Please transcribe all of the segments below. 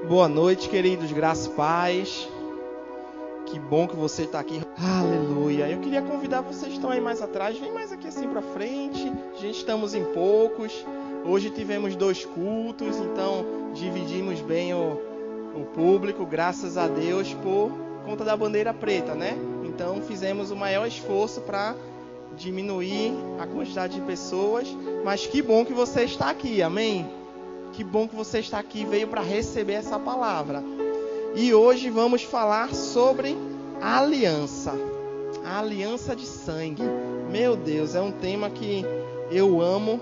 Boa noite, queridos, graças e paz. Que bom que você está aqui. Aleluia. Eu queria convidar vocês que estão aí mais atrás, vem mais aqui assim para frente. A gente estamos em poucos. Hoje tivemos 2 cultos, então dividimos bem o público, graças a Deus, por conta da bandeira preta, né? Então fizemos o maior esforço para diminuir a quantidade de pessoas. Mas que bom que você está aqui, amém? Que bom que você está aqui, veio para receber essa palavra. E hoje vamos falar sobre a aliança de sangue. Meu Deus, é um tema que eu amo.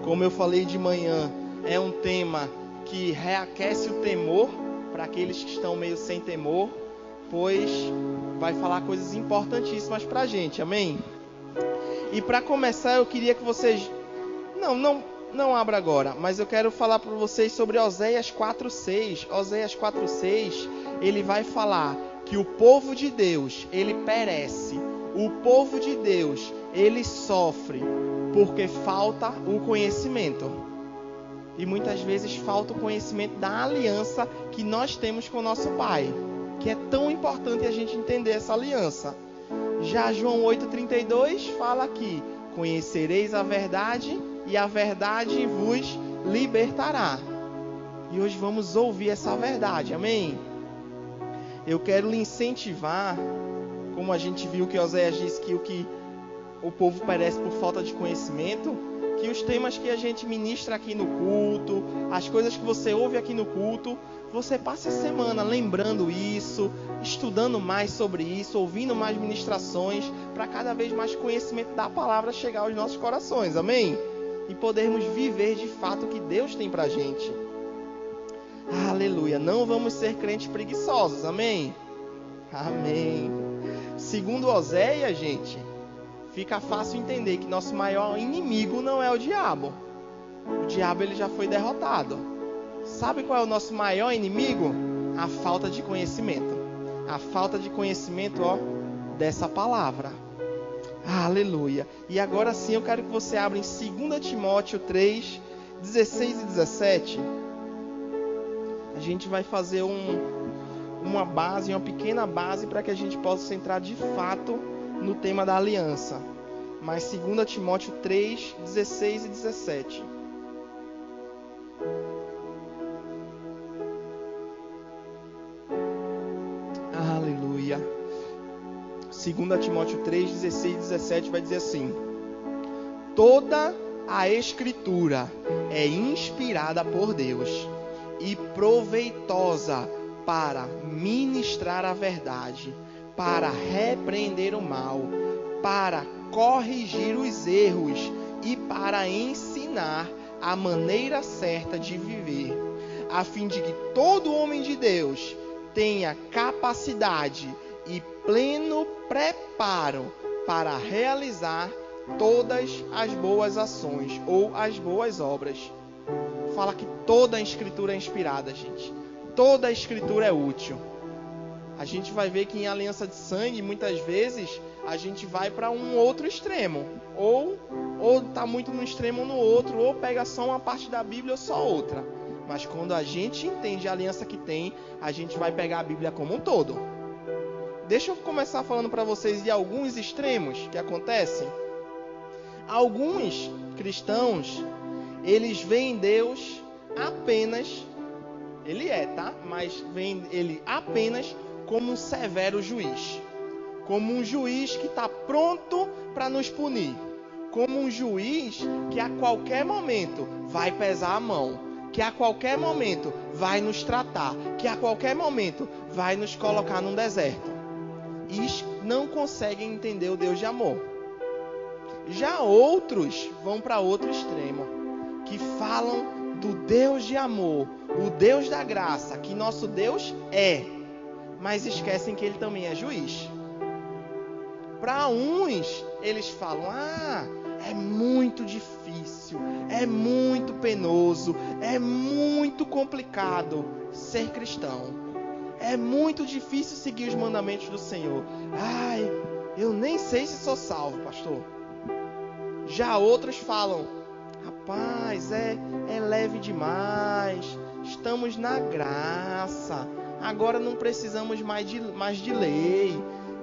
Como eu falei de manhã, é um tema que reaquece o temor para aqueles que estão meio sem temor, pois vai falar coisas importantíssimas para a gente, amém? E para começar, eu queria que vocês... Não abra agora, mas eu quero falar para vocês sobre Oséias 4:6. Oséias 4:6, ele vai falar que o povo de Deus, ele perece. O povo de Deus, ele sofre porque falta o conhecimento. E muitas vezes falta o conhecimento da aliança que nós temos com o nosso Pai, que é tão importante a gente entender essa aliança. Já João 8:32 fala que conhecereis a verdade e a verdade vos libertará. E hoje vamos ouvir essa verdade, amém? Eu quero lhe incentivar, como a gente viu que Oséias disse que o povo perece por falta de conhecimento, que os temas que a gente ministra aqui no culto, as coisas que você ouve aqui no culto, você passe a semana lembrando isso, estudando mais sobre isso, ouvindo mais ministrações, para cada vez mais conhecimento da palavra chegar aos nossos corações, amém? E podermos viver de fato o que Deus tem pra gente. Aleluia. Não vamos ser crentes preguiçosos, amém? Amém. Segundo Oséias, gente, fica fácil entender que nosso maior inimigo não é o diabo. O diabo ele já foi derrotado. Sabe qual é o nosso maior inimigo? A falta de conhecimento. A falta de conhecimento, dessa palavra. Aleluia. E agora sim eu quero que você abra em 2 Timóteo 3, 16 e 17. A gente vai fazer uma pequena base para que a gente possa entrar de fato no tema da aliança. Mas 2 Timóteo 3, 16 e 17. Aleluia. 2 Timóteo 3, 16 e 17 vai dizer assim: toda a Escritura é inspirada por Deus e proveitosa para ministrar a verdade, para repreender o mal, para corrigir os erros e para ensinar a maneira certa de viver, a fim de que todo homem de Deus tenha capacidade e pleno preparo para realizar todas as boas ações ou as boas obras. Fala que toda a Escritura é inspirada, gente. Toda a Escritura é útil. A gente vai ver que em aliança de sangue, muitas vezes, a gente vai para um outro extremo. Ou está muito no extremo ou no outro, ou pega só uma parte da Bíblia ou só outra. Mas quando a gente entende a aliança que tem, a gente vai pegar a Bíblia como um todo. Deixa eu começar falando para vocês de alguns extremos que acontecem. Alguns cristãos, eles veem Deus apenas, ele é, tá? Mas veem ele apenas como um severo juiz. Como um juiz que está pronto para nos punir. Como um juiz que a qualquer momento vai pesar a mão. Que a qualquer momento vai nos tratar. Que a qualquer momento vai nos colocar num deserto. E não conseguem entender o Deus de amor. Já outros vão para outro extremo, que falam do Deus de amor, o Deus da graça, que nosso Deus é, mas esquecem que Ele também é juiz. Para uns, eles falam, é muito difícil, é muito penoso, é muito complicado ser cristão. É muito difícil seguir os mandamentos do Senhor. Eu nem sei se sou salvo, pastor. Já outros falam, rapaz, é leve demais, estamos na graça. Agora não precisamos mais de lei.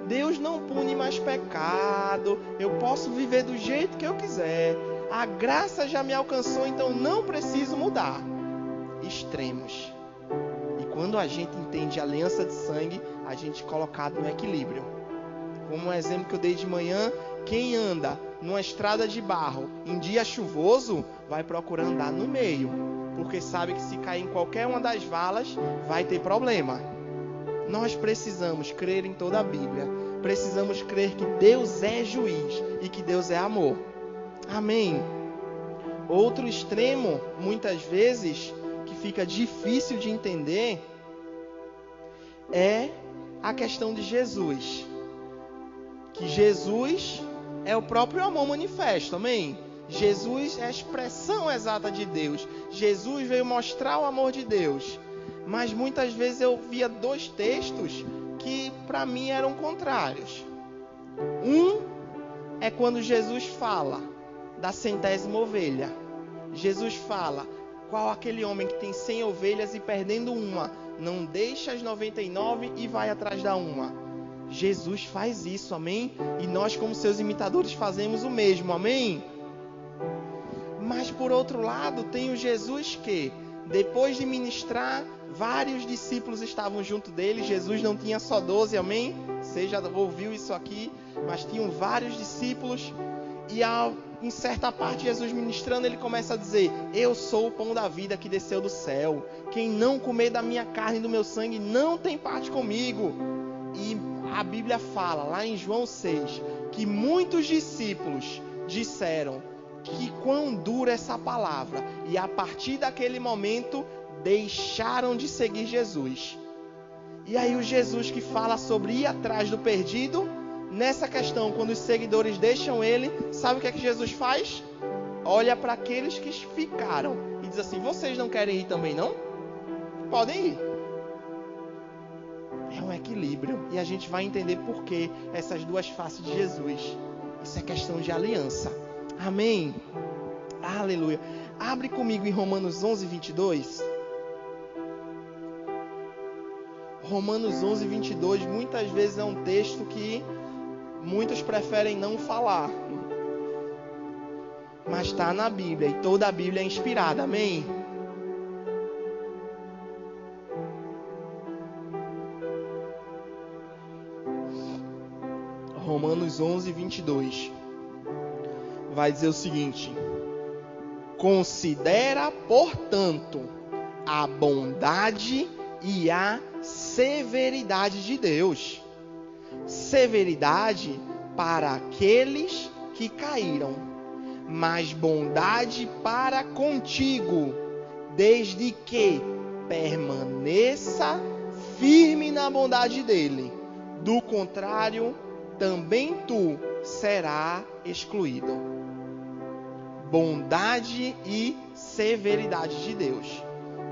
Deus não pune mais pecado. Eu posso viver do jeito que eu quiser. A graça já me alcançou, então não preciso mudar. Extremos. E quando a gente entende a aliança de sangue, a gente é colocado no equilíbrio. Como um exemplo que eu dei de manhã, quem anda numa estrada de barro em dia chuvoso, vai procurar andar no meio, porque sabe que se cair em qualquer uma das valas, vai ter problema. Nós precisamos crer em toda a Bíblia. Precisamos crer que Deus é juiz e que Deus é amor. Amém. Outro extremo, muitas vezes, que fica difícil de entender, é a questão de Jesus. Que Jesus é o próprio amor manifesto, amém? Jesus é a expressão exata de Deus. Jesus veio mostrar o amor de Deus. Mas muitas vezes eu via dois textos que para mim eram contrários. Um é quando Jesus fala da 100ª ovelha. Jesus fala: qual aquele homem que tem 100 ovelhas e perdendo uma, não deixa as 99 e vai atrás da uma? Jesus faz isso, amém? E nós, como seus imitadores, fazemos o mesmo, amém? Mas por outro lado, tem o Jesus que, depois de ministrar, vários discípulos estavam junto dele. Jesus não tinha só 12, amém? Você já ouviu isso aqui, mas tinham vários discípulos. E em certa parte, Jesus ministrando, ele começa a dizer: eu sou o pão da vida que desceu do céu. Quem não comer da minha carne e do meu sangue não tem parte comigo. E a Bíblia fala, lá em João 6, que muitos discípulos disseram que quão dura essa palavra. E a partir daquele momento, deixaram de seguir Jesus. E aí o Jesus que fala sobre ir atrás do perdido, nessa questão, quando os seguidores deixam ele, sabe o que é que Jesus faz? Olha para aqueles que ficaram e diz assim: vocês não querem ir também não? Podem ir. É um equilíbrio. E a gente vai entender por que essas duas faces de Jesus. Isso é questão de aliança. Amém? Aleluia. Abre comigo em Romanos 11, 22. Romanos 11, 22, muitas vezes é um texto que muitos preferem não falar. Mas está na Bíblia, e toda a Bíblia é inspirada, amém? Romanos 11, 22. Vai dizer o seguinte: considera, portanto, a bondade e a severidade de Deus. Severidade para aqueles que caíram, mas bondade para contigo, desde que permaneça firme na bondade dele. Do contrário, também tu serás excluído. Bondade e severidade de Deus.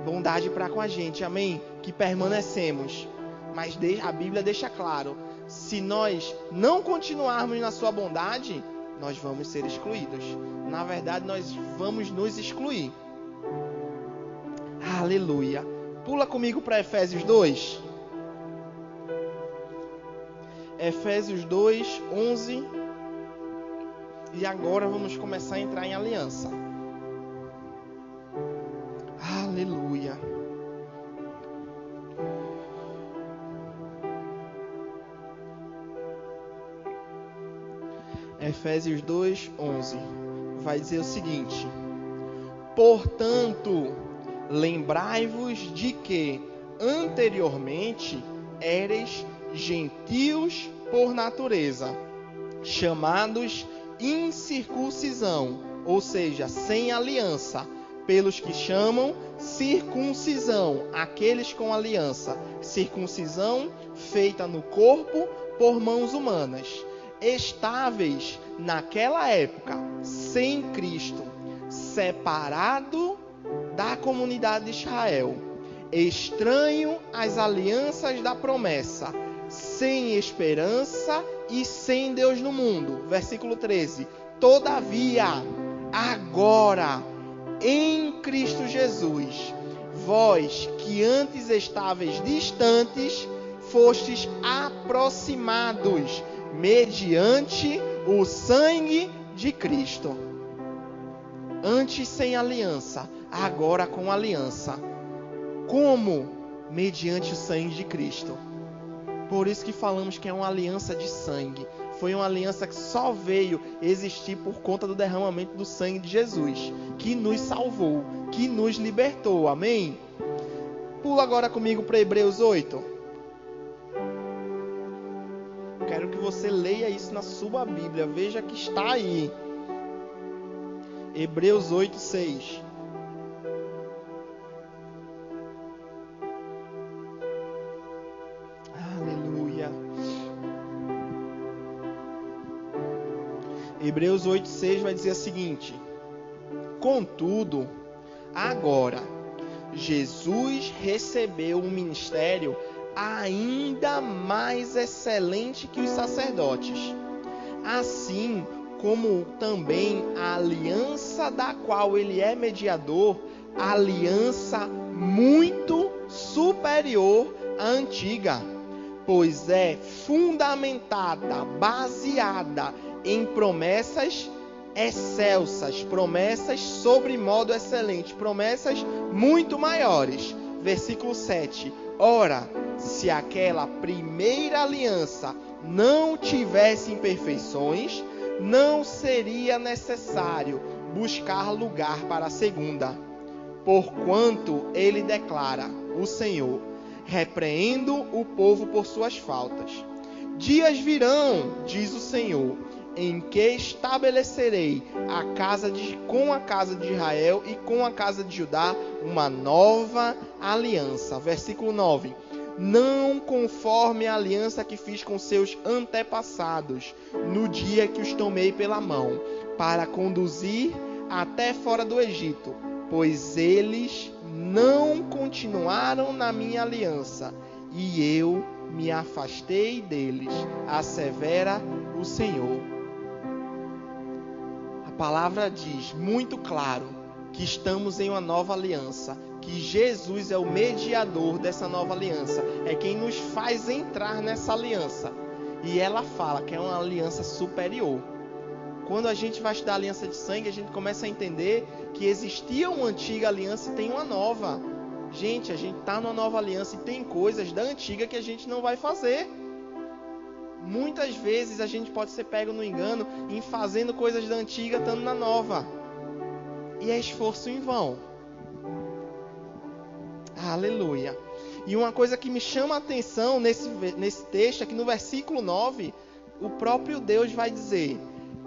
Bondade para com a gente, amém? Que permanecemos. Mas a Bíblia deixa claro: se nós não continuarmos na sua bondade, nós vamos ser excluídos. Na verdade, nós vamos nos excluir. Aleluia. Pula comigo para Efésios 2. Efésios 2, 11. E agora vamos começar a entrar em aliança. Aleluia. Efésios 2, 11. Vai dizer o seguinte: portanto, lembrai-vos de que anteriormente éreis gentios por natureza, chamados incircuncisão, ou seja, sem aliança, pelos que chamam circuncisão, aqueles com aliança, circuncisão feita no corpo por mãos humanas, estáveis naquela época, sem Cristo, separado da comunidade de Israel, estranho às alianças da promessa, sem esperança e sem Deus no mundo. Versículo 13. Todavia, agora, em Cristo Jesus, vós que antes estáveis distantes, fostes aproximados mediante o sangue de Cristo. Antes sem aliança, agora com aliança. Como? Mediante o sangue de Cristo. Por isso que falamos que é uma aliança de sangue. Foi uma aliança que só veio existir por conta do derramamento do sangue de Jesus, que nos salvou, que nos libertou. Amém? Pula agora comigo para Hebreus 8. Quero que você leia isso na sua Bíblia. Veja que está aí. Hebreus 8, 6. Aleluia. Hebreus 8, 6 vai dizer o seguinte: contudo, agora, Jesus recebeu um ministério ainda mais excelente que os sacerdotes, assim como também a aliança da qual ele é mediador, aliança muito superior à antiga, pois é fundamentada, baseada em promessas excelsas, promessas sobremodo excelentes, promessas muito maiores. Versículo 7. Ora, se aquela primeira aliança não tivesse imperfeições, não seria necessário buscar lugar para a segunda. Porquanto ele declara, o Senhor, repreendo o povo por suas faltas. Dias virão, diz o Senhor, em que estabelecerei com a casa de Israel e com a casa de Judá uma nova aliança. Versículo 9. Não conforme a aliança que fiz com seus antepassados, no dia que os tomei pela mão, para conduzir até fora do Egito, pois eles não continuaram na minha aliança, e eu me afastei deles, assevera o Senhor. A palavra diz muito claro que estamos em uma nova aliança, que Jesus é o mediador dessa nova aliança, é quem nos faz entrar nessa aliança. E ela fala que é uma aliança superior. Quando a gente vai estudar a aliança de sangue, a gente começa a entender que existia uma antiga aliança e tem uma nova. Gente, a gente está numa nova aliança e tem coisas da antiga que a gente não vai fazer. Muitas vezes a gente pode ser pego no engano em fazendo coisas da antiga estando na nova. E é esforço em vão. Aleluia. E uma coisa que me chama a atenção nesse texto é que no versículo 9, o próprio Deus vai dizer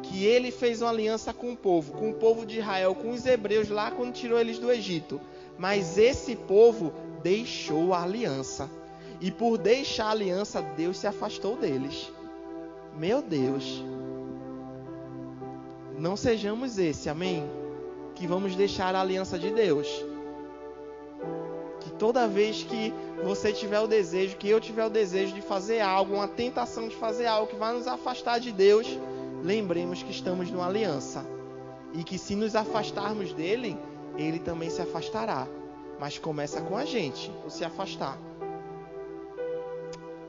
que ele fez uma aliança com o povo de Israel, com os hebreus lá quando tirou eles do Egito. Mas esse povo deixou a aliança. E por deixar a aliança, Deus se afastou deles. Meu Deus. Não sejamos esse, amém? Que vamos deixar a aliança de Deus. Que toda vez que você tiver o desejo, que eu tiver o desejo de fazer algo, uma tentação de fazer algo que vai nos afastar de Deus, lembremos que estamos numa aliança. E que se nos afastarmos dele, ele também se afastará. Mas começa com a gente, o se afastar.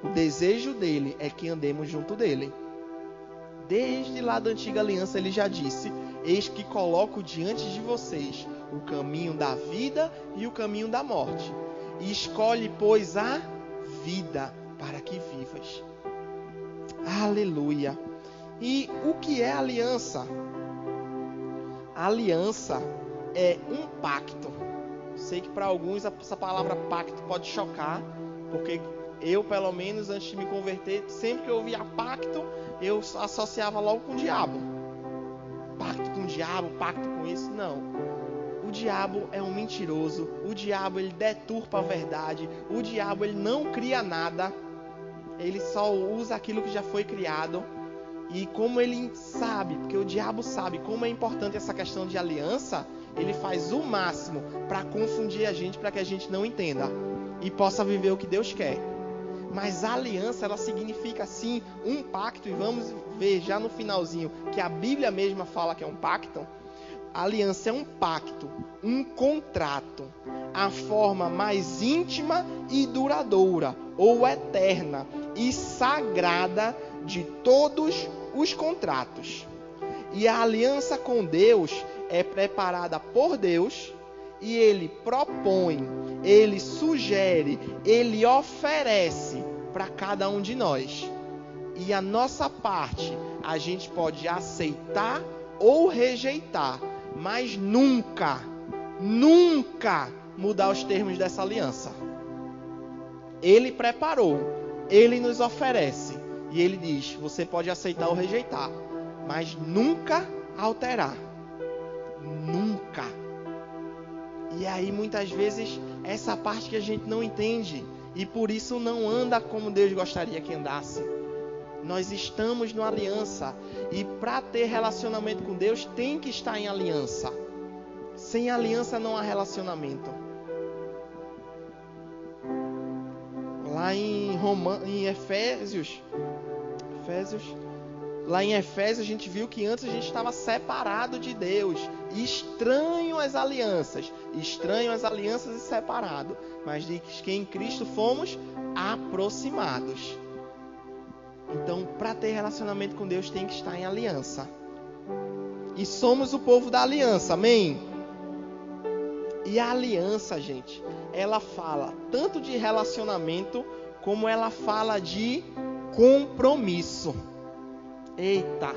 O desejo dele é que andemos junto dele. Desde lá da antiga aliança ele já disse: eis que coloco diante de vocês o caminho da vida e o caminho da morte. E escolhe, pois, a vida para que vivas. Aleluia. E o que é aliança? Aliança é um pacto. Sei que para alguns essa palavra pacto pode chocar, porque eu, pelo menos, antes de me converter, sempre que eu ouvia pacto, eu associava logo com o diabo. Pacto com o diabo, pacto com isso, não. O diabo é um mentiroso, o diabo ele deturpa a verdade, o diabo ele não cria nada, ele só usa aquilo que já foi criado. E como ele sabe, porque o diabo sabe como é importante essa questão de aliança, ele faz o máximo para confundir a gente, para que a gente não entenda e possa viver o que Deus quer. Mas a aliança, ela significa sim um pacto, e vamos ver já no finalzinho que a Bíblia mesma fala que é um pacto, aliança é um pacto, um contrato, a forma mais íntima e duradoura, ou eterna e sagrada de todos os contratos. E a aliança com Deus é preparada por Deus, e Ele propõe, Ele sugere, Ele oferece para cada um de nós. E a nossa parte, a gente pode aceitar ou rejeitar, mas nunca mudar os termos dessa aliança. Ele preparou, Ele nos oferece, e Ele diz, você pode aceitar ou rejeitar, mas nunca alterar. Nunca. E aí muitas vezes essa parte que a gente não entende, e por isso não anda como Deus gostaria que andasse. Nós estamos numa aliança, e para ter relacionamento com Deus tem que estar em aliança. Sem aliança não há relacionamento. Lá em Efésios, lá em Efésios a gente viu que antes a gente estava separado de Deus, estranho às alianças e separado, mas diz que em Cristo fomos aproximados. Então, para ter relacionamento com Deus tem que estar em aliança. E somos o povo da aliança, amém? E a aliança, gente, ela fala tanto de relacionamento, como ela fala de compromisso. Eita,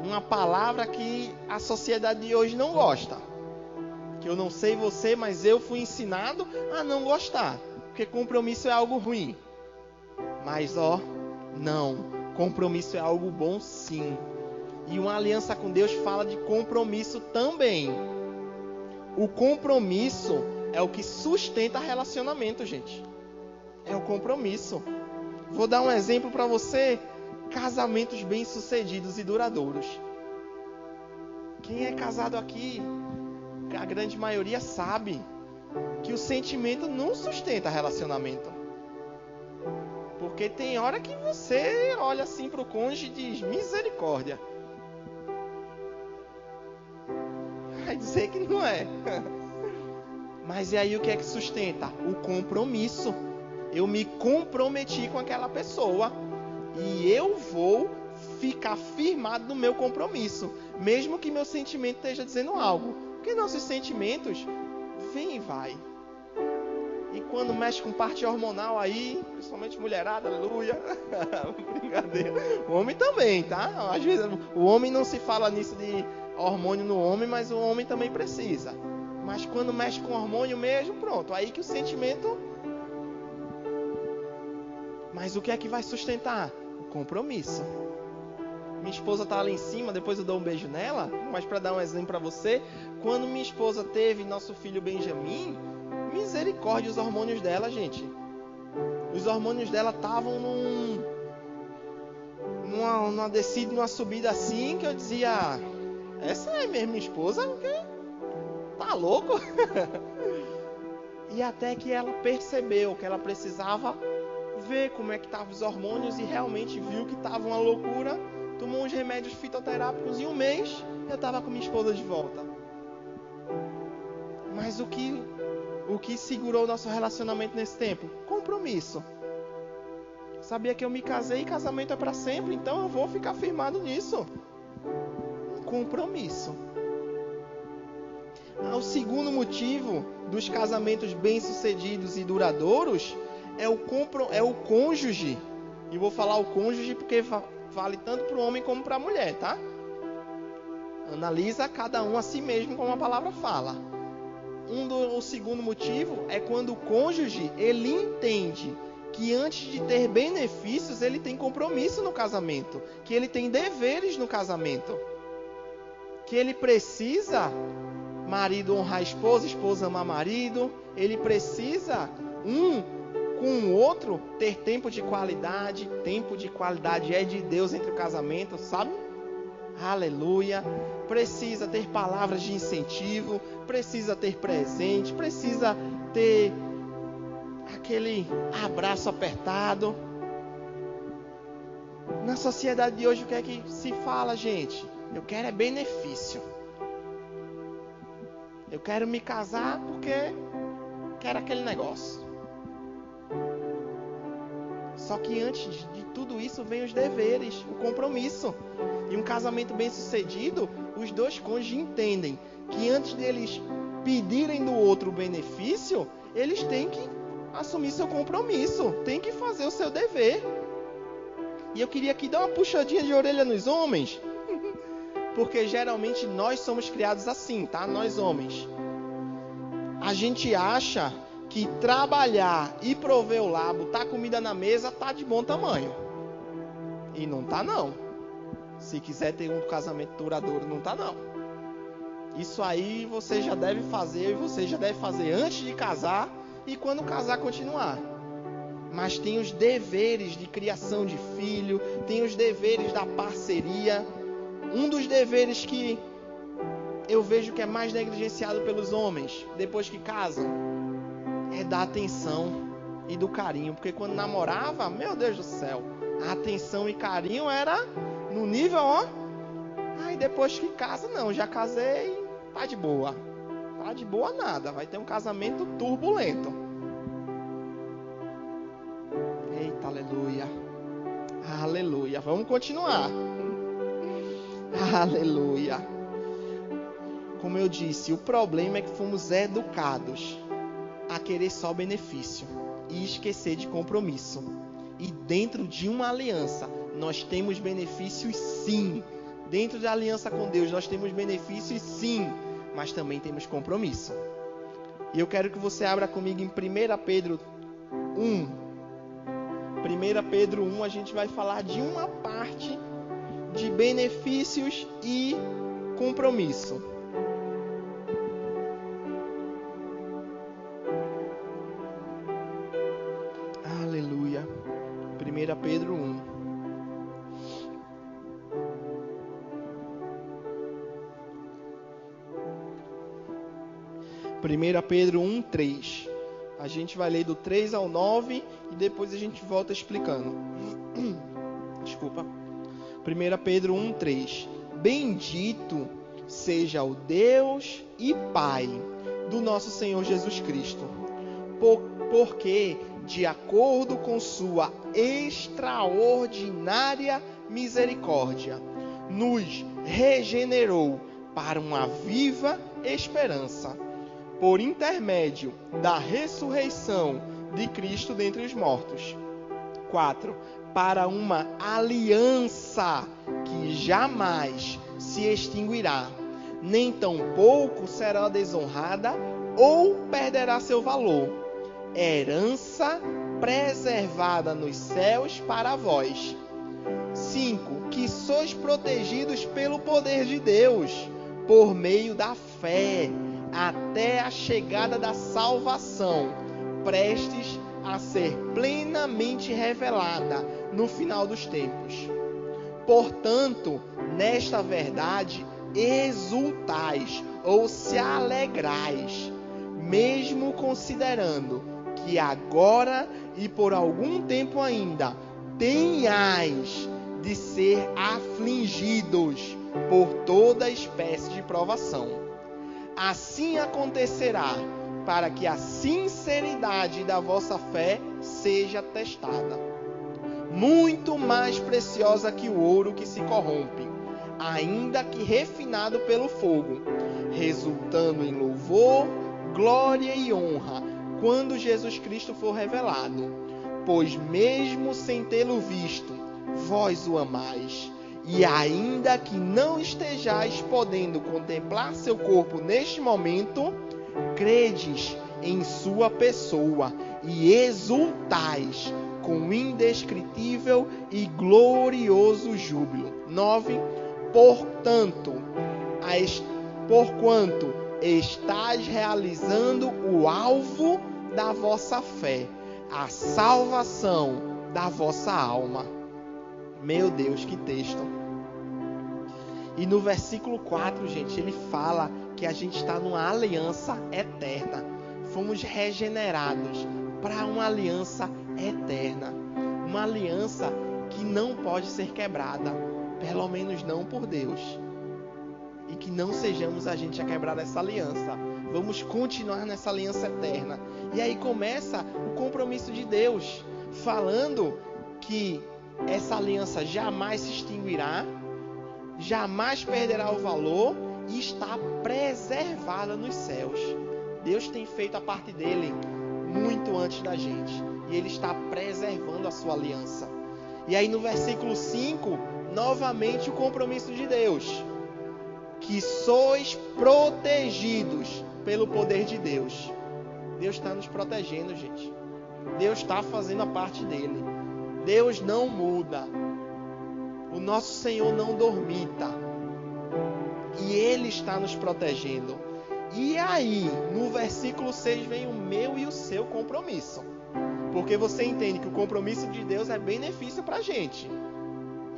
uma palavra que a sociedade de hoje não gosta. Que eu não sei você, mas eu fui ensinado a não gostar. Porque compromisso é algo ruim. Mas não, compromisso é algo bom sim. E uma aliança com Deus fala de compromisso também. O compromisso é o que sustenta relacionamento, gente. É o compromisso. Vou dar um exemplo para você. Casamentos bem-sucedidos e duradouros. Quem é casado aqui, a grande maioria sabe que o sentimento não sustenta relacionamento. Porque tem hora que você olha assim para o cônjuge e diz, misericórdia. Vai dizer que não é. Mas e aí o que é que sustenta? O compromisso. Eu me comprometi com aquela pessoa. E eu vou ficar firmado no meu compromisso. Mesmo que meu sentimento esteja dizendo algo. Porque nossos sentimentos vêm e vai. E quando mexe com parte hormonal aí, principalmente mulherada, aleluia. Brincadeira. O homem também, tá? Às vezes o homem não se fala nisso de hormônio no homem, mas o homem também precisa. Mas quando mexe com hormônio mesmo, pronto. Aí que o sentimento... Mas o que é que vai sustentar? O compromisso. Minha esposa tá ali em cima, depois eu dou um beijo nela. Mas para dar um exemplo para você, quando minha esposa teve nosso filho Benjamin, misericórdia, os hormônios dela, gente. Os hormônios dela estavam numa descida, numa subida assim, que eu dizia, essa é mesmo minha esposa? Tá louco? E até que ela percebeu que ela precisava ver como é que estavam os hormônios e realmente viu que estava uma loucura, tomou uns remédios fitoterápicos e um mês eu estava com minha esposa de volta. Mas o que segurou o nosso relacionamento nesse tempo? Compromisso. Sabia que eu me casei e casamento é para sempre, então eu vou ficar firmado nisso. Compromisso. O segundo motivo dos casamentos bem-sucedidos e duradouros é o cônjuge. E vou falar o cônjuge porque vale tanto para o homem como para a mulher, tá? Analisa cada um a si mesmo, como a palavra fala. O segundo motivo é quando o cônjuge, ele entende que antes de ter benefícios, ele tem compromisso no casamento, que ele tem deveres no casamento, que ele precisa, marido honrar a esposa, esposa amar marido, ele precisa com o outro ter tempo de qualidade é de Deus entre o casamento, sabe? Aleluia. Precisa ter palavras de incentivo, precisa ter presente, precisa ter aquele abraço apertado. Na sociedade de hoje, o que é que se fala, gente? Eu quero é benefício. Eu quero me casar porque quero aquele negócio. Só que antes de tudo isso vem os deveres, o compromisso. E um casamento bem sucedido, os dois cônjuges entendem que antes deles pedirem do outro o benefício, eles têm que assumir seu compromisso, têm que fazer o seu dever. E eu queria aqui dar uma puxadinha de orelha nos homens, porque geralmente nós somos criados assim, tá? Nós homens. A gente acha que trabalhar e prover o lar, botar comida na mesa, tá de bom tamanho. E não tá não. Se quiser ter um casamento duradouro, não tá não. Isso aí você já deve fazer, e você já deve fazer antes de casar e quando casar continuar. Mas tem os deveres de criação de filho, tem os deveres da parceria. Um dos deveres que eu vejo que é mais negligenciado pelos homens, depois que casam, é da atenção e do carinho. Porque quando namorava, meu Deus do céu, a atenção e carinho era no nível, ó. Aí depois que casa, não, já casei, tá de boa. Tá de boa nada, vai ter um casamento turbulento. Eita, aleluia. Aleluia, vamos continuar. Aleluia. Como eu disse, o problema é que fomos educados a querer só benefício e esquecer de compromisso. E dentro de uma aliança, nós temos benefícios sim. Dentro da aliança com Deus, nós temos benefícios sim, mas também temos compromisso. E eu quero que você abra comigo em 1 Pedro 1. 1 Pedro 1, a gente vai falar de uma parte de benefícios e compromisso. Aleluia. 1 Pedro 1. Primeira Pedro 1, 3. A gente vai ler do 3 ao 9 e depois a gente volta explicando. Desculpa. 1 Pedro 1, 3. Bendito seja o Deus e Pai do nosso Senhor Jesus Cristo, porque, de acordo com sua extraordinária misericórdia, nos regenerou para uma viva esperança, por intermédio da ressurreição de Cristo dentre os mortos. 4. Para uma aliança que jamais se extinguirá, nem tampouco será desonrada ou perderá seu valor. Herança preservada nos céus para vós. 5. Que sois protegidos pelo poder de Deus, por meio da fé, até a chegada da salvação, prestes a ser plenamente revelada no final dos tempos. Portanto, nesta verdade, exultais ou se alegrais, mesmo considerando que agora e por algum tempo ainda tenhais de ser afligidos por toda espécie de provação. Assim acontecerá, para que a sinceridade da vossa fé seja testada, muito mais preciosa que o ouro que se corrompe, ainda que refinado pelo fogo, resultando em louvor, glória e honra, quando Jesus Cristo for revelado. Pois mesmo sem tê-lo visto, vós o amais, e ainda que não estejais podendo contemplar seu corpo neste momento, credes em sua pessoa e exultais com indescritível e glorioso júbilo. 9. Porquanto estáis realizando o alvo da vossa fé, a salvação da vossa alma. Meu Deus, que texto! E no versículo 4, gente, ele fala que a gente está numa aliança eterna. Fomos regenerados para uma aliança eterna. Uma aliança que não pode ser quebrada. Pelo menos não por Deus. e que não sejamos a gente a quebrar essa aliança. Vamos continuar nessa aliança eterna. E aí começa o compromisso de Deus, falando que essa aliança jamais se extinguirá, jamais perderá o valor e está preservada nos céus. Deus tem feito a parte dele muito antes da gente, e ele está preservando a sua aliança. E aí no versículo 5, novamente o compromisso de Deus, que sois protegidos pelo poder de Deus. Deus está nos protegendo, gente. Deus está fazendo a parte dele. Deus não muda. O nosso Senhor não dormita. E Ele está nos protegendo. E aí, no versículo 6, vem o meu e o seu compromisso. Porque você entende que o compromisso de Deus é benefício para a gente.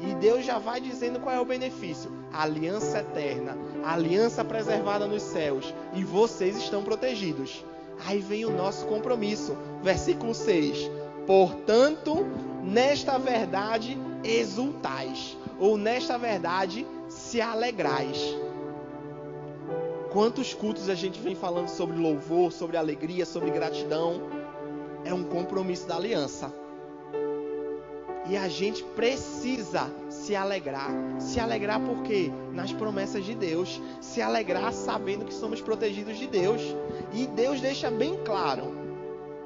E Deus já vai dizendo qual é o benefício. A aliança eterna, a aliança preservada nos céus. E vocês estão protegidos. Aí vem o nosso compromisso. Versículo 6. Portanto, nesta verdade exultais. Ou nesta verdade se alegrais. Quantos cultos a gente vem falando sobre louvor, sobre alegria, sobre gratidão. É um compromisso da aliança. E a gente precisa se alegrar. Se alegrar por quê? Nas promessas de Deus. Se alegrar sabendo que somos protegidos de Deus. E Deus deixa bem claro,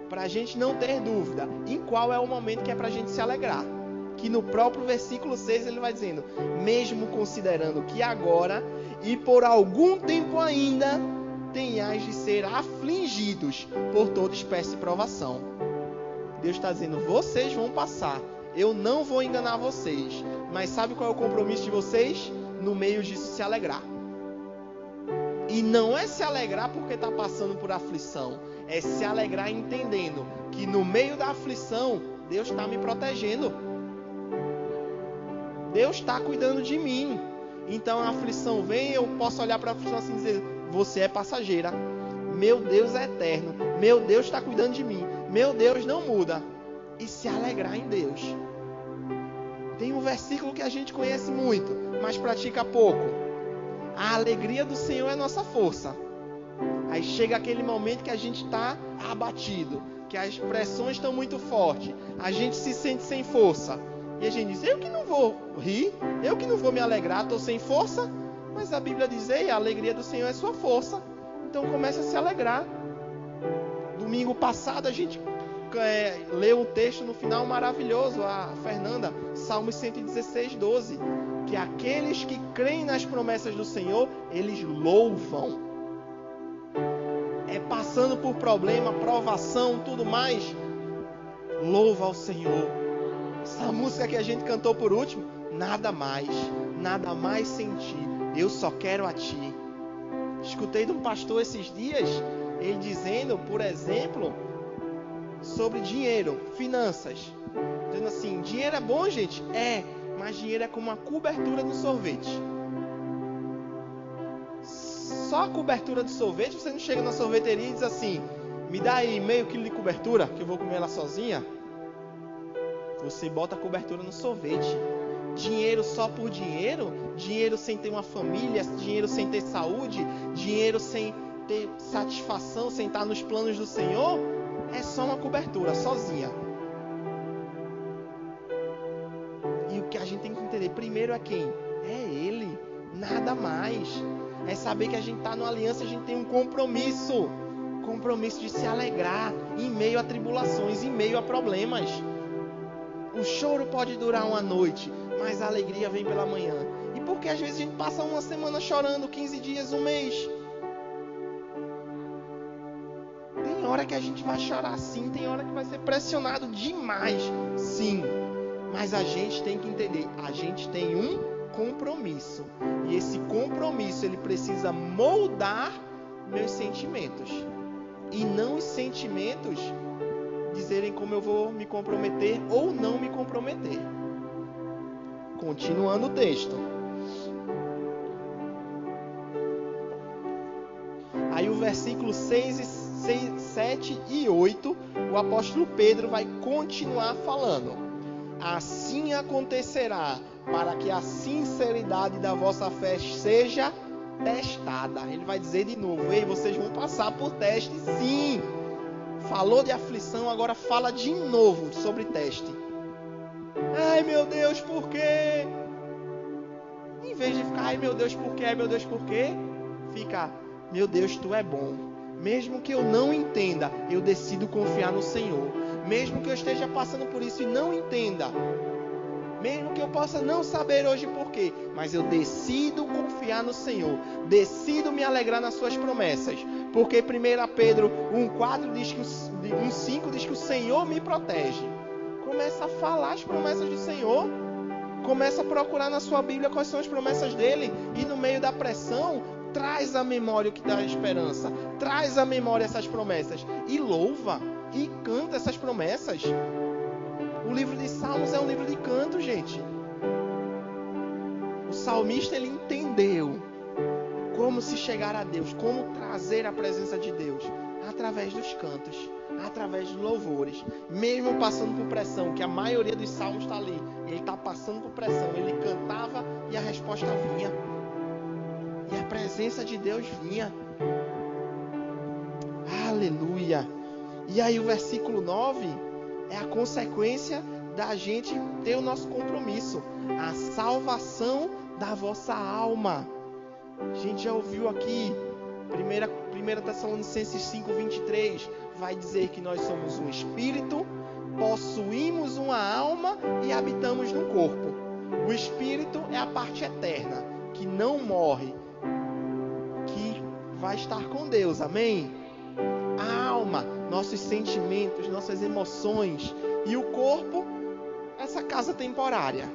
para a gente não ter dúvida, em qual é o momento que é para a gente se alegrar. Que no próprio versículo 6 ele vai dizendo: mesmo considerando que agora e por algum tempo ainda tenhais de ser afligidos por toda espécie de provação. Deus está dizendo: vocês vão passar. Eu não vou enganar vocês. Mas sabe qual é o compromisso de vocês? No meio disso, se alegrar. E não é se alegrar porque está passando por aflição. É se alegrar entendendo que no meio da aflição, Deus está me protegendo. Deus está cuidando de mim. Então a aflição vem, eu posso olhar para a aflição assim e dizer: você é passageira. Meu Deus é eterno. Meu Deus está cuidando de mim. Meu Deus não muda. E se alegrar em Deus. Tem um versículo que a gente conhece muito, mas pratica pouco. A alegria do Senhor é nossa força. Aí chega aquele momento que a gente está abatido, que as pressões estão muito fortes, a gente se sente sem força. E a gente diz: eu que não vou rir, eu que não vou me alegrar, estou sem força. Mas a Bíblia diz: ei, a alegria do Senhor é sua força. Então começa a se alegrar. Domingo passado a gente leu um texto no final maravilhoso, a Fernanda, Salmos 116, 12, que aqueles que creem nas promessas do Senhor, eles louvam. É passando por problema, provação, tudo mais, louva ao Senhor. Essa música que a gente cantou por último: nada mais sem ti, eu só quero a ti. Escutei de um pastor esses dias, ele dizendo, por exemplo, sobre dinheiro, finanças, dizendo assim: dinheiro é bom, gente? É, mas dinheiro é como a cobertura do sorvete. Só a cobertura do sorvete, você não chega na sorveteria e diz assim: me dá aí meio quilo de cobertura, que eu vou comer ela sozinha. Você bota a cobertura no sorvete. Dinheiro só por dinheiro, dinheiro sem ter uma família, dinheiro sem ter saúde, dinheiro sem ter satisfação, sem estar nos planos do Senhor, é só uma cobertura, sozinha. E o que a gente tem que entender primeiro é quem? É Ele, nada mais. É saber que a gente está numa aliança, a gente tem um compromisso. Compromisso de se alegrar em meio a tribulações, em meio a problemas. O choro pode durar uma noite, mas a alegria vem pela manhã. E porque às vezes a gente passa uma semana chorando, 15 dias, um mês. Tem hora que a gente vai chorar sim, tem hora que vai ser pressionado demais, sim. Mas a gente tem que entender, a gente tem um compromisso. E esse compromisso, ele precisa moldar meus sentimentos. E não os sentimentos dizerem como eu vou me comprometer ou não me comprometer. Continuando o texto. Aí o versículo 7 e 8, o apóstolo Pedro vai continuar falando. Assim acontecerá, para que a sinceridade da vossa fé seja testada. Ele vai dizer de novo: ei, vocês vão passar por teste, sim. Falou de aflição, agora fala de novo sobre teste. Ai, meu Deus, por quê? Em vez de ficar, ai, meu Deus, por quê? Ai, meu Deus, por quê? Fica, meu Deus, tu é bom. Mesmo que eu não entenda, eu decido confiar no Senhor. Mesmo que eu esteja passando por isso e não entenda, mesmo que eu possa não saber hoje porquê, mas eu decido confiar no Senhor. Decido me alegrar nas suas promessas. Porque 1 Pedro 1,4 diz que 1,5 diz que o Senhor me protege. Começa a falar as promessas do Senhor. Começa a procurar na sua Bíblia quais são as promessas dele. E no meio da pressão, traz à memória o que dá esperança. Traz à memória essas promessas. E louva. E canta essas promessas. O livro de Salmos é um livro de canto, gente. O salmista, ele entendeu como se chegar a Deus, como trazer a presença de Deus através dos cantos, através dos louvores. Mesmo passando por pressão, que a maioria dos salmos está ali, ele está passando por pressão, ele cantava e a resposta vinha. E a presença de Deus vinha. Aleluia! E aí o versículo 9 é a consequência da gente ter o nosso compromisso. A salvação da vossa alma. A gente já ouviu aqui, 1 Tessalonicenses 5:23, vai dizer que nós somos um espírito, possuímos uma alma e habitamos num corpo. O espírito é a parte eterna, que não morre, que vai estar com Deus, amém? A alma, nossos sentimentos, nossas emoções, e o corpo, essa casa temporária.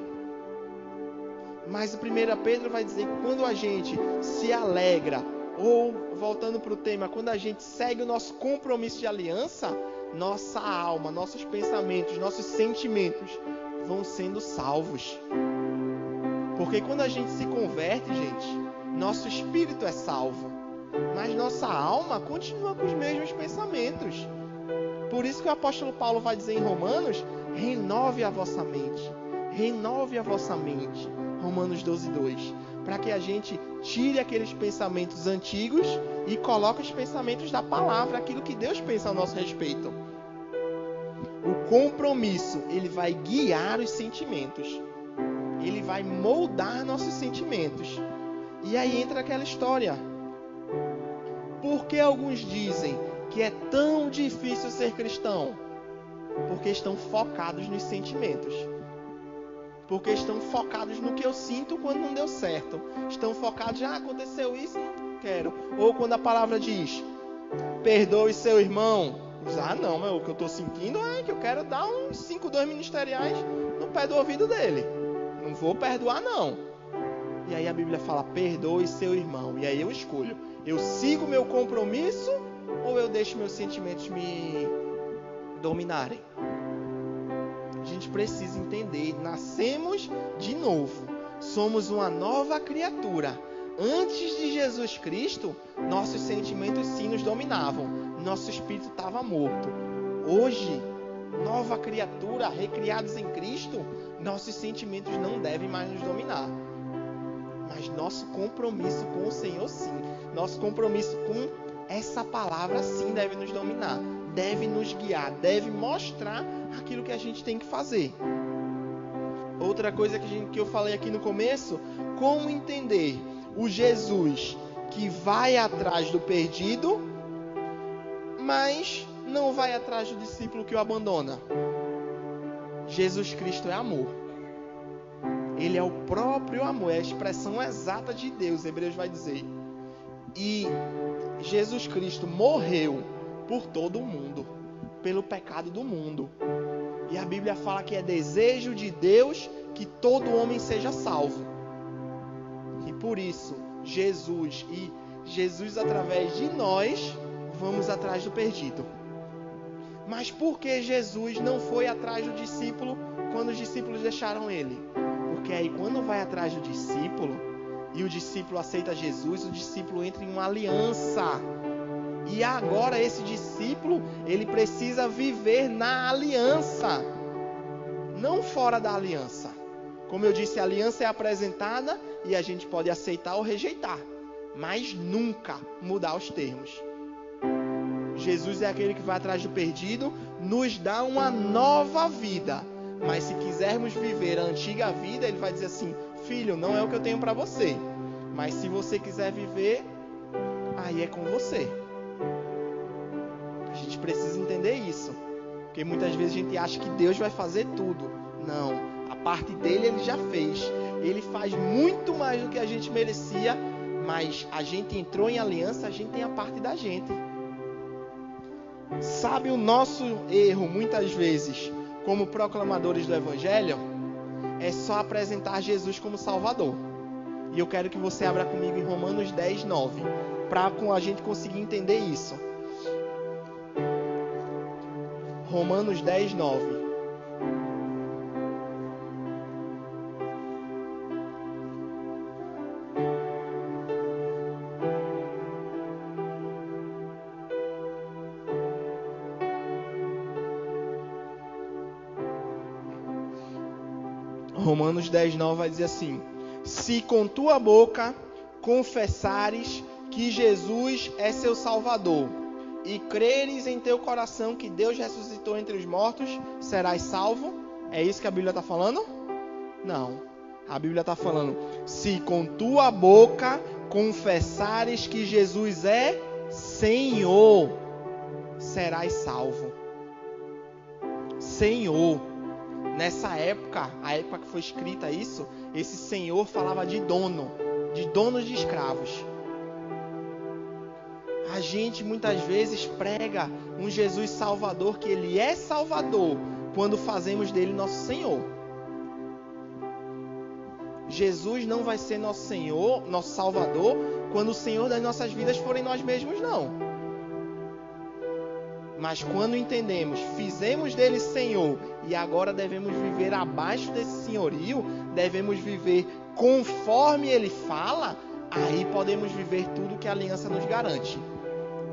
Mas o 1 Pedro vai dizer que quando a gente se alegra, ou voltando para o tema, quando a gente segue o nosso compromisso de aliança, nossa alma, nossos pensamentos, nossos sentimentos vão sendo salvos. Porque quando a gente se converte, gente, nosso espírito é salvo, mas nossa alma continua com os mesmos pensamentos. Por isso que o apóstolo Paulo vai dizer em Romanos: renove a vossa mente. Renove a vossa mente. Romanos 12:2. Para que a gente tire aqueles pensamentos antigos e coloque os pensamentos da palavra, aquilo que Deus pensa a nosso respeito. O compromisso, ele vai guiar os sentimentos. Ele vai moldar nossos sentimentos. E aí entra aquela história. Por que alguns dizem que é tão difícil ser cristão? Porque estão focados nos sentimentos. Porque estão focados no que eu sinto quando não deu certo. Estão focados, aconteceu isso, não quero. Ou quando a palavra diz, perdoe seu irmão. Não, mas o que eu estou sentindo é que eu quero dar uns 5 dons ministeriais no pé do ouvido dele. Não vou perdoar, não. E aí a Bíblia fala, perdoe seu irmão. E aí eu escolho. Eu sigo meu compromisso ou eu deixo meus sentimentos me dominarem? A gente precisa entender, nascemos de novo. Somos uma nova criatura. Antes de Jesus Cristo, nossos sentimentos sim nos dominavam. Nosso espírito estava morto. Hoje, nova criatura, recriados em Cristo, nossos sentimentos não devem mais nos dominar. Mas nosso compromisso com o Senhor sim. Nosso compromisso com essa palavra sim deve nos dominar. Deve nos guiar, deve mostrar aquilo que a gente tem que fazer. Outra coisa que eu falei aqui no começo, como entender o Jesus que vai atrás do perdido, mas não vai atrás do discípulo que o abandona. Jesus Cristo é amor. Ele é o próprio amor, é a expressão exata de Deus, Hebreus vai dizer. E Jesus Cristo morreu por todo o mundo, pelo pecado do mundo. E a Bíblia fala que é desejo de Deus que todo homem seja salvo. E por isso, Jesus através de nós, vamos atrás do perdido. Mas por que Jesus não foi atrás do discípulo quando os discípulos deixaram ele? Porque aí quando vai atrás do discípulo, e o discípulo aceita Jesus, o discípulo entra em uma aliança. E agora esse discípulo, ele precisa viver na aliança, não fora da aliança. Como eu disse, a aliança é apresentada e a gente pode aceitar ou rejeitar. mas nunca mudar os termos. Jesus é aquele que vai atrás do perdido, nos dá uma nova vida. Mas se quisermos viver a antiga vida, ele vai dizer assim: filho, não é o que eu tenho para você. Mas se você quiser viver, aí é com você. A gente precisa entender isso. Porque muitas vezes a gente acha que Deus vai fazer tudo. Não, a parte dele ele já fez. Ele faz muito mais do que a gente merecia, mas a gente entrou em aliança, a gente tem a parte da gente. Sabe o nosso erro muitas vezes, como proclamadores do Evangelho? É só apresentar Jesus como Salvador. E eu quero que você abra comigo em Romanos 10, 9, para a gente conseguir entender isso. Romanos 10, 9. Romanos 10, 9 vai dizer assim: se com tua boca confessares que Jesus é seu Salvador e creres em teu coração que Deus ressuscitou entre os mortos, serás salvo. É isso que a Bíblia está falando? Não. A Bíblia está falando: se com tua boca confessares que Jesus é Senhor, serás salvo. Senhor. Nessa época, a época que foi escrita isso, esse Senhor falava de dono, de donos de escravos. A gente muitas vezes prega um Jesus Salvador, que ele é Salvador, quando fazemos dele nosso Senhor. Jesus não vai ser nosso Senhor, nosso Salvador, quando o Senhor das nossas vidas forem nós mesmos, não. Mas quando entendemos, fizemos dele Senhor e agora devemos viver abaixo desse senhorio, devemos viver conforme ele fala, aí podemos viver tudo que a aliança nos garante.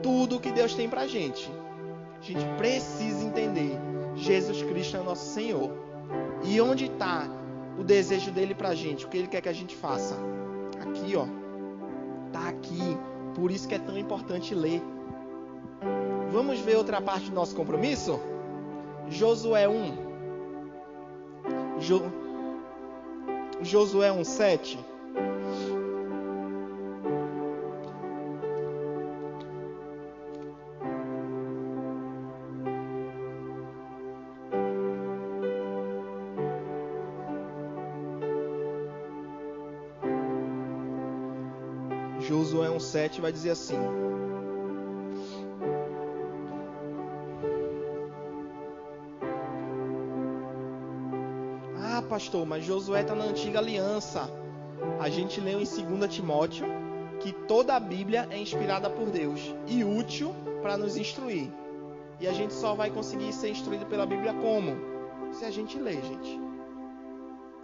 Tudo que Deus tem pra gente. A gente precisa entender, Jesus Cristo é o nosso Senhor. E onde está o desejo dele pra gente? O que ele quer que a gente faça? Aqui, ó. Tá aqui. Por isso que é tão importante ler. Vamos ver outra parte do nosso compromisso? Josué 1. Josué 1, 7. Josué 1, 7 vai dizer assim: pastor, mas Josué está na antiga aliança. A gente leu em 2 Timóteo que toda a Bíblia é inspirada por Deus e útil para nos instruir. E a gente só vai conseguir ser instruído pela Bíblia como? Se a gente ler, gente.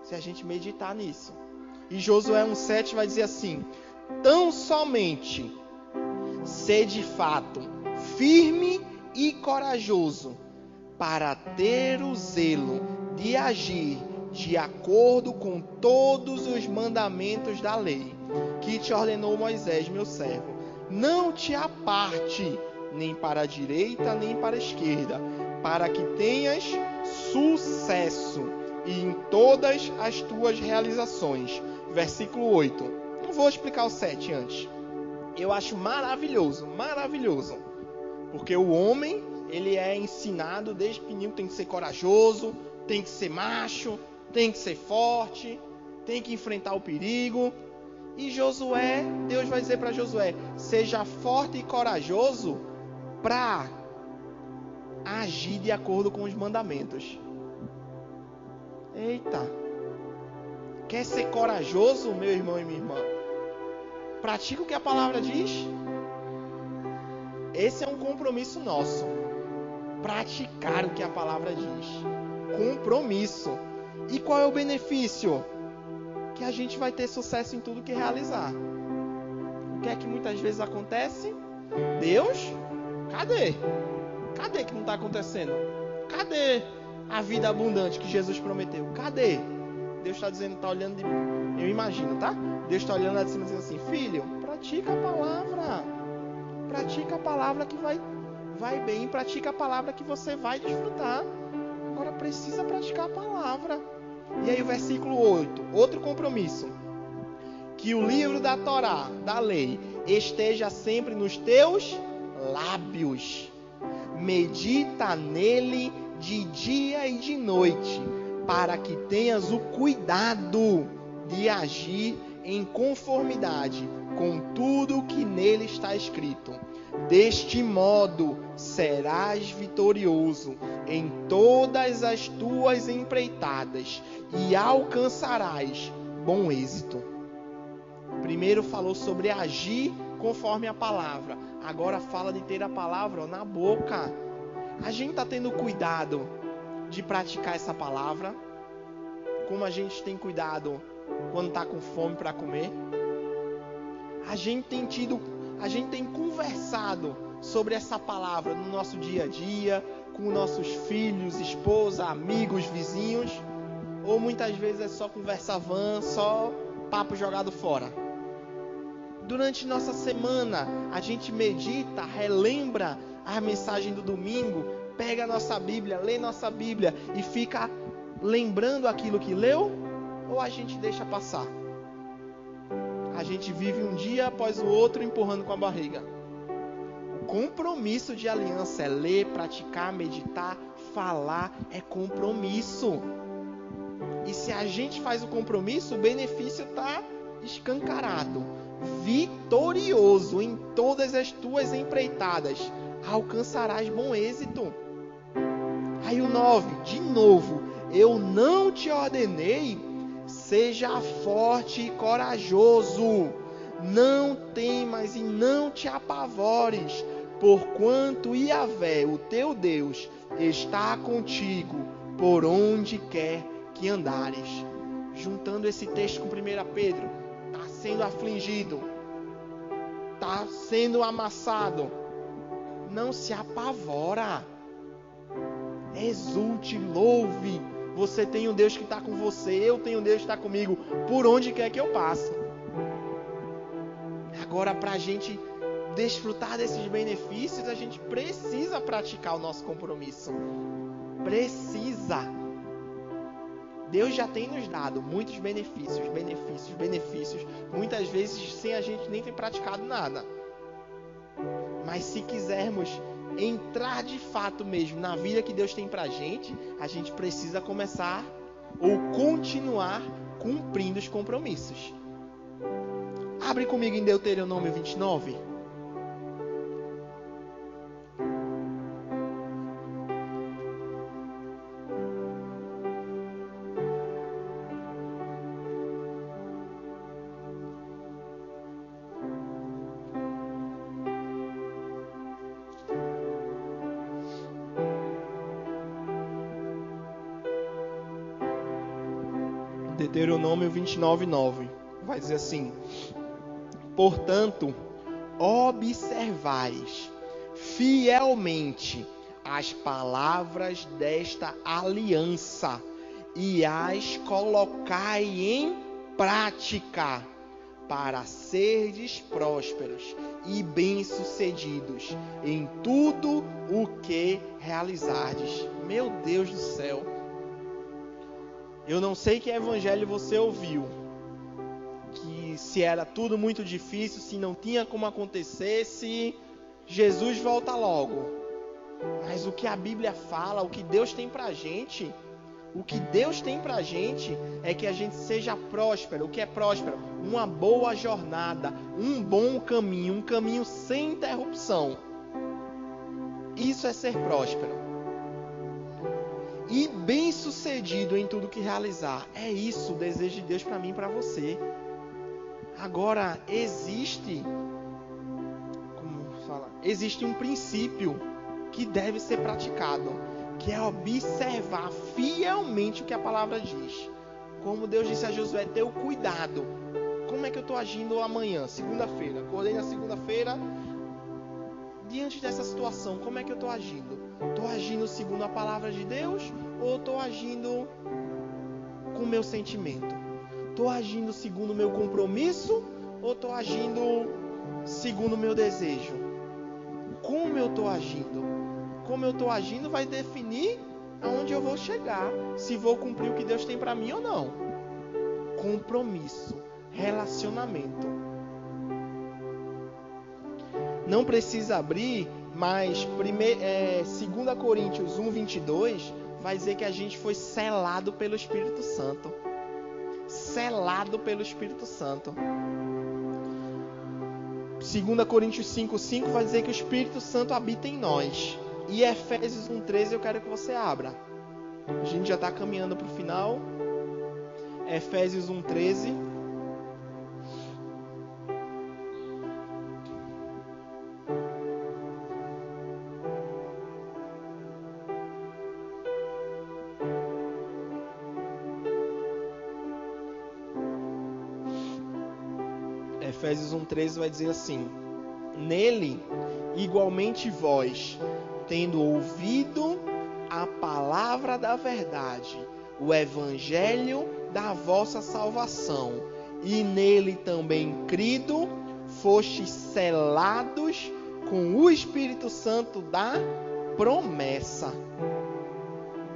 Se a gente meditar nisso. E Josué 1,7 vai dizer assim: tão somente ser de fato firme e corajoso para ter o zelo de agir de acordo com todos os mandamentos da lei, que te ordenou Moisés, meu servo. Não te aparte nem para a direita, nem para a esquerda, para que tenhas sucesso em todas as tuas realizações. Versículo 8. Não vou explicar o 7 antes. Eu acho maravilhoso, maravilhoso. Porque o homem, ele é ensinado desde pequenininho, tem que ser corajoso, tem que ser macho, tem que ser forte, tem que enfrentar o perigo. E Josué, Deus vai dizer para Josué: seja forte e corajoso para agir de acordo com os mandamentos. Eita! Quer ser corajoso, meu irmão e minha irmã? Pratica o que a palavra diz. Esse é um compromisso nosso. Praticar o que a palavra diz. Compromisso. E qual é o benefício? Que a gente vai ter sucesso em tudo que realizar. O que é que muitas vezes acontece? Deus, cadê? Cadê que não está acontecendo? Cadê a vida abundante que Jesus prometeu? Cadê? Deus está dizendo, está olhando de... Eu imagino, tá? Deus está olhando lá de cima dizendo assim: filho, pratica a palavra. Pratica a palavra que vai bem. Pratica a palavra que você vai desfrutar. Agora precisa praticar a palavra. E aí o versículo 8, outro compromisso. Que o livro da Torá, da lei, esteja sempre nos teus lábios. Medita nele de dia e de noite, para que tenhas o cuidado de agir em conformidade com tudo que nele está escrito. Deste modo serás vitorioso em todas as tuas empreitadas e alcançarás bom êxito. Primeiro falou sobre agir conforme a palavra. Agora fala de ter a palavra na boca. A gente está tendo cuidado de praticar essa palavra, como a gente tem cuidado quando está com fome para comer. A gente tem conversado sobre essa palavra no nosso dia a dia, com nossos filhos, esposa, amigos, vizinhos, ou muitas vezes é só conversa vã, só papo jogado fora. Durante nossa semana, a gente medita, relembra a mensagem do domingo, pega a nossa Bíblia, lê nossa Bíblia e fica lembrando aquilo que leu, ou a gente deixa passar? A gente vive um dia após o outro empurrando com a barriga. O compromisso de aliança é ler, praticar, meditar, falar, é compromisso. E se a gente faz o compromisso, o benefício está escancarado. Vitorioso em todas as tuas empreitadas, alcançarás bom êxito. Aí o 9, de novo, eu não te ordenei, seja forte e corajoso, não temas e não te apavores, porquanto Yahvé, o teu Deus, está contigo por onde quer que andares. Juntando esse texto com 1 Pedro, está sendo afligido, está sendo amassado, não se apavora, exulte, louve. Você tem um Deus que está com você, eu tenho um Deus que está comigo, por onde quer que eu passe. Agora, para a gente desfrutar desses benefícios, a gente precisa praticar o nosso compromisso. Precisa. Deus já tem nos dado muitos benefícios, muitas vezes sem a gente nem ter praticado nada. Mas se quisermos entrar de fato mesmo na vida que Deus tem pra gente, a gente precisa começar ou continuar cumprindo os compromissos. Abre comigo em Deuteronômio 29. Deuteronômio 29:9 vai dizer assim: portanto, observais fielmente as palavras desta aliança e as colocai em prática, para serdes prósperos e bem-sucedidos em tudo o que realizardes. Meu Deus do céu! Eu não sei que evangelho você ouviu, que se era tudo muito difícil, se não tinha como acontecer, se Jesus volta logo. Mas o que a Bíblia fala, o que Deus tem pra gente, é que a gente seja próspero. O que é próspero? Uma boa jornada, um bom caminho, um caminho sem interrupção. Isso é ser próspero. E bem-sucedido em tudo que realizar. É isso o desejo de Deus para mim e para você. Agora, existe um princípio que deve ser praticado, que é observar fielmente o que a palavra diz. Como Deus disse a Josué, ter o cuidado. Como é que eu estou agindo amanhã, segunda-feira? Acordei na segunda-feira, diante dessa situação, como é que eu estou agindo? Estou agindo segundo a palavra de Deus ou estou agindo com o meu sentimento? Estou agindo segundo o meu compromisso ou estou agindo segundo o meu desejo. Como eu estou agindo? Como eu estou agindo vai definir aonde eu vou chegar, se vou cumprir o que Deus tem para mim ou não. Compromisso, relacionamento. Não precisa abrir, mas 2 Coríntios 1:22 vai dizer que a gente foi selado pelo Espírito Santo. Selado pelo Espírito Santo. 2 Coríntios 5:5 vai dizer que o Espírito Santo habita em nós. E Efésios 1:13 eu quero que você abra. A gente já está caminhando para o final. Efésios 1:13. Efésios 1:13 vai dizer assim: nele, igualmente vós, tendo ouvido a palavra da verdade, o evangelho da vossa salvação, e nele também crido, fostes selados com o Espírito Santo da promessa.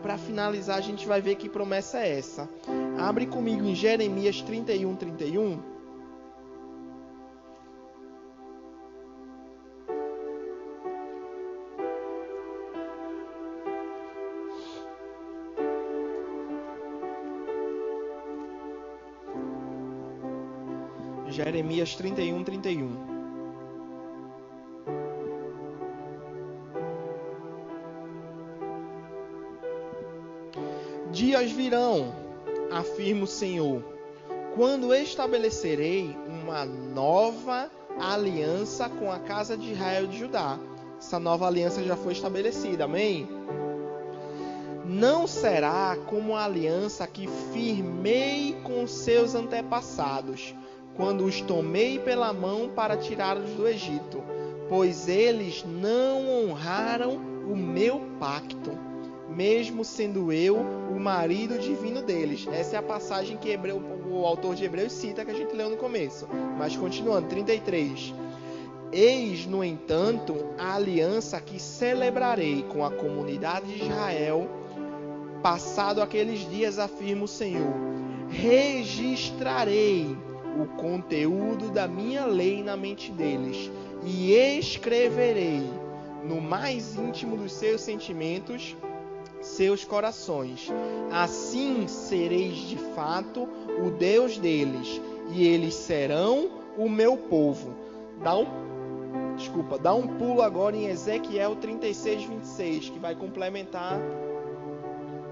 Para finalizar, a gente vai ver que promessa é essa. Abre comigo em Jeremias 31:31. Jeremias 31:31. Dias virão, afirma o Senhor, quando estabelecerei uma nova aliança com a casa de Israel e de Judá. Essa nova aliança já foi estabelecida, amém? Não será como a aliança que firmei com seus antepassados, quando os tomei pela mão para tirá-los do Egito, pois eles não honraram o meu pacto, mesmo sendo eu o marido divino deles. Essa é a passagem que o autor de Hebreus cita, que a gente leu no começo. Mas continuando, 33. Eis, no entanto, a aliança que celebrarei com a comunidade de Israel, passado aqueles dias, afirma o Senhor, registrarei o conteúdo da minha lei na mente deles e escreverei no mais íntimo dos seus sentimentos, seus corações. Assim sereis de fato o Deus deles e eles serão o meu povo. Dá um pulo agora em Ezequiel 36:26, que vai complementar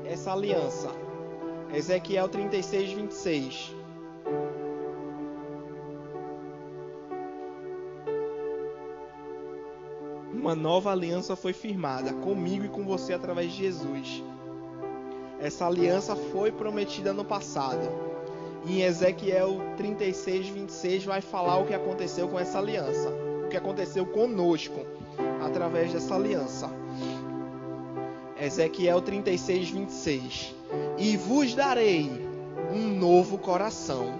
essa aliança. Ezequiel 36:26. Uma nova aliança foi firmada comigo e com você através de Jesus. Essa aliança foi prometida no passado. Em Ezequiel 36:26 vai falar o que aconteceu com essa aliança. O que aconteceu conosco através dessa aliança. Ezequiel 36:26. E vos darei um novo coração,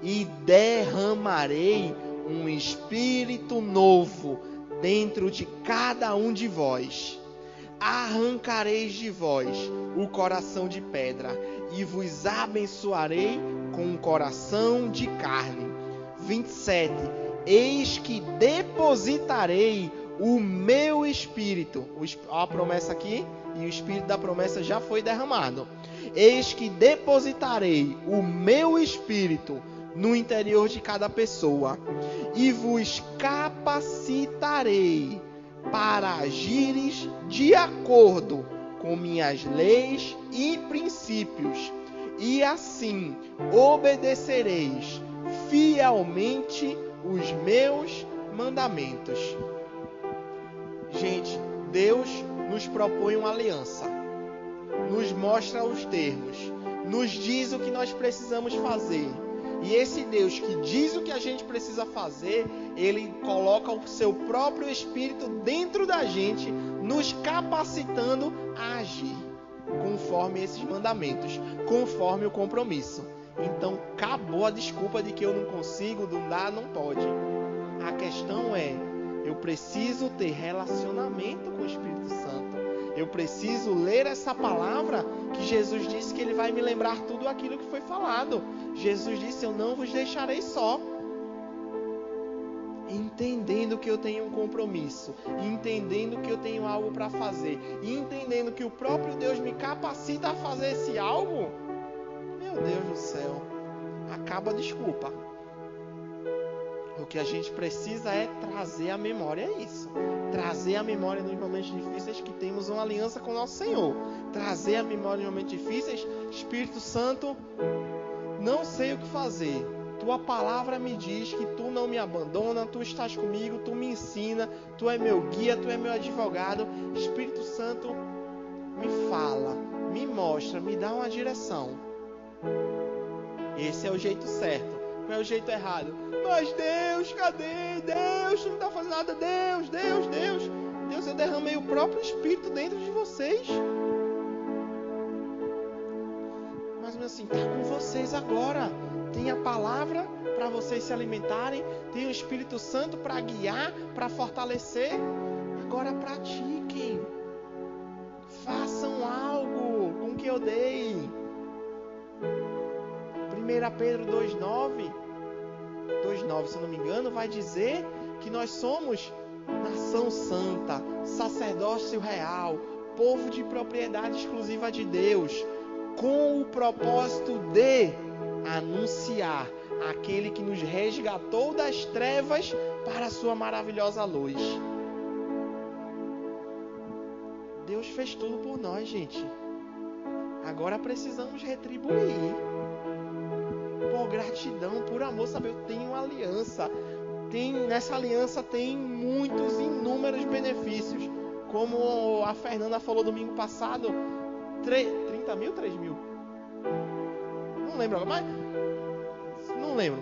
e derramarei um espírito novo dentro de cada um de vós. Arrancareis de vós o coração de pedra, e vos abençoarei com um coração de carne. 27. Eis que depositarei o meu espírito. A promessa aqui, e o espírito da promessa já foi derramado. Eis que depositarei o meu espírito no interior de cada pessoa, e vos capacitarei para agires de acordo com minhas leis e princípios, e assim obedecereis fielmente os meus mandamentos. Gente, Deus nos propõe uma aliança, nos mostra os termos, nos diz o que nós precisamos fazer. E esse Deus que diz o que a gente precisa fazer, Ele coloca o seu próprio Espírito dentro da gente, nos capacitando a agir conforme esses mandamentos, conforme o compromisso. Então, acabou a desculpa de que eu não consigo, não dá, não pode. A questão é, eu preciso ter relacionamento com o Espírito Santo. Eu preciso ler essa palavra que Jesus disse que Ele vai me lembrar tudo aquilo que foi falado. Jesus disse, eu não vos deixarei só. Entendendo que eu tenho um compromisso, entendendo que eu tenho algo para fazer, entendendo que o próprio Deus me capacita a fazer esse algo, meu Deus do céu, acaba a desculpa. O que a gente precisa é trazer a memória, é isso. Trazer a memória nos momentos difíceis que temos uma aliança com o nosso Senhor. Trazer a memória nos momentos difíceis, Espírito Santo, não sei o que fazer. Tua palavra me diz que Tu não me abandona, Tu estás comigo, Tu me ensina, Tu é meu guia, Tu é meu advogado. Espírito Santo, me fala, me mostra, me dá uma direção. Esse é o jeito certo. Qual é o jeito errado? Mas Deus, cadê? Deus, Tu não está fazendo nada. Deus, eu derramei o próprio Espírito dentro de vocês. Mas assim, está com vocês agora. Tem a palavra para vocês se alimentarem. Tem o Espírito Santo para guiar, para fortalecer. Agora pratiquem. Façam algo com o que eu dei. 1 Pedro 2,9, se eu não me engano, vai dizer que nós somos nação santa, sacerdócio real, povo de propriedade exclusiva de Deus, com o propósito de anunciar aquele que nos resgatou das trevas para a sua maravilhosa luz. Deus fez tudo por nós, gente. Agora precisamos retribuir. Por gratidão, por amor, sabe? Eu tenho uma aliança. Nessa aliança tem muitos, inúmeros benefícios. Como a Fernanda falou domingo passado, 30 mil, 3 mil? Não lembro agora,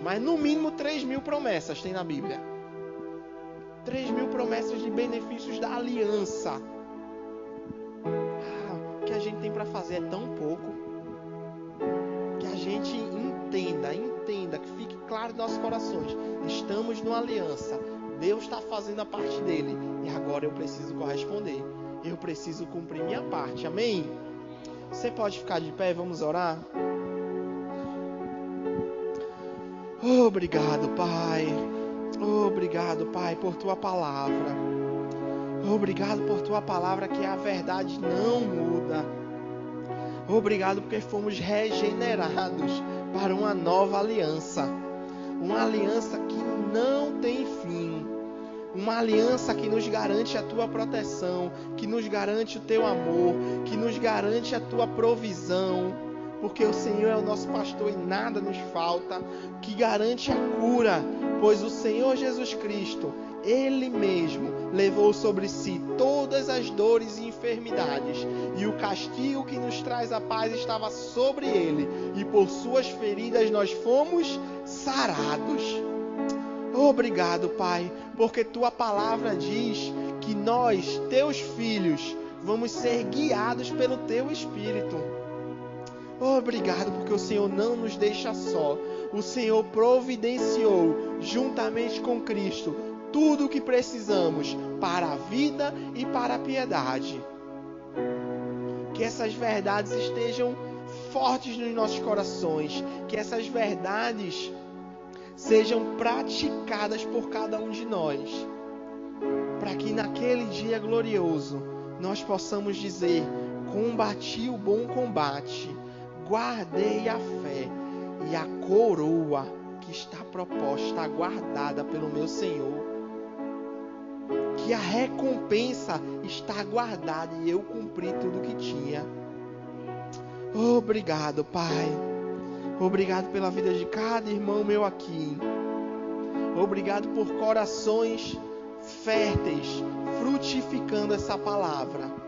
mas no mínimo 3 mil promessas tem na Bíblia. 3 mil promessas de benefícios da aliança. O que a gente tem para fazer é tão pouco. Que a gente entenda, que fique claro nos nossos corações. Estamos numa aliança. Deus está fazendo a parte dele. E agora eu preciso corresponder. Eu preciso cumprir minha parte. Amém? Você pode ficar de pé, vamos orar? Obrigado, Pai. Obrigado, Pai, por Tua palavra. Obrigado por Tua palavra, que a verdade não muda. Obrigado porque fomos regenerados para uma nova aliança. Uma aliança que não tem fim. Uma aliança que nos garante a Tua proteção, que nos garante o Teu amor, que nos garante a Tua provisão. Porque o Senhor é o nosso pastor e nada nos falta. Que garante a cura, pois o Senhor Jesus Cristo, Ele mesmo levou sobre si todas as dores e enfermidades, e o castigo que nos traz a paz estava sobre Ele, e por suas feridas nós fomos sarados. Obrigado, Pai, porque Tua palavra diz que nós, Teus filhos, vamos ser guiados pelo Teu Espírito. Obrigado porque o Senhor não nos deixa só. O Senhor providenciou, juntamente com Cristo, tudo o que precisamos para a vida e para a piedade. Que essas verdades estejam fortes nos nossos corações. Que essas verdades sejam praticadas por cada um de nós. Para que naquele dia glorioso nós possamos dizer: combati o bom combate, guardei a fé, e a coroa que está proposta, guardada pelo meu Senhor. Que a recompensa está guardada e eu cumpri tudo que tinha. Obrigado, Pai. Obrigado pela vida de cada irmão meu aqui. Obrigado por corações férteis, frutificando essa palavra.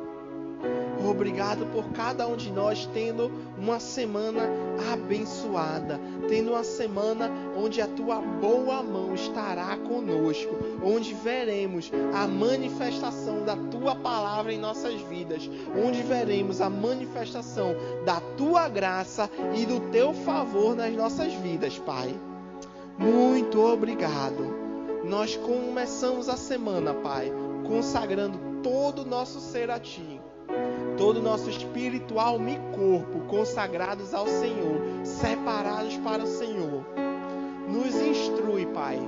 Obrigado por cada um de nós tendo uma semana abençoada, tendo uma semana onde a Tua boa mão estará conosco, onde veremos a manifestação da Tua palavra em nossas vidas, onde veremos a manifestação da Tua graça e do Teu favor nas nossas vidas, Pai. Muito obrigado. Nós começamos a semana, Pai, consagrando todo o nosso ser a Ti. Todo o nosso espírito, alma e corpo consagrados ao Senhor, separados para o Senhor. Nos instrui, Pai,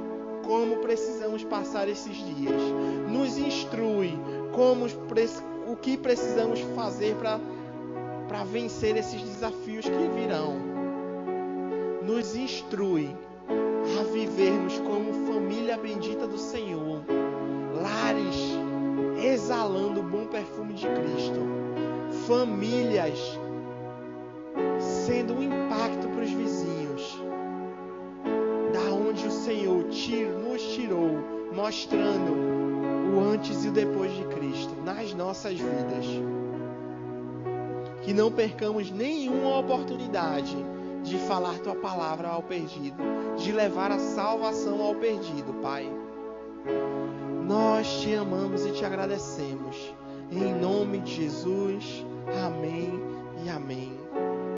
como precisamos passar esses dias. Nos instrui o que precisamos fazer para vencer esses desafios que virão. Nos instrui a vivermos como família bendita do Senhor. Lares exalando o bom perfume de Cristo. Famílias sendo um impacto para os vizinhos. Da onde o Senhor nos tirou, mostrando o antes e o depois de Cristo nas nossas vidas. Que não percamos nenhuma oportunidade de falar Tua palavra ao perdido, de levar a salvação ao perdido, Pai. Nós Te amamos e Te agradecemos. Em nome de Jesus. Amém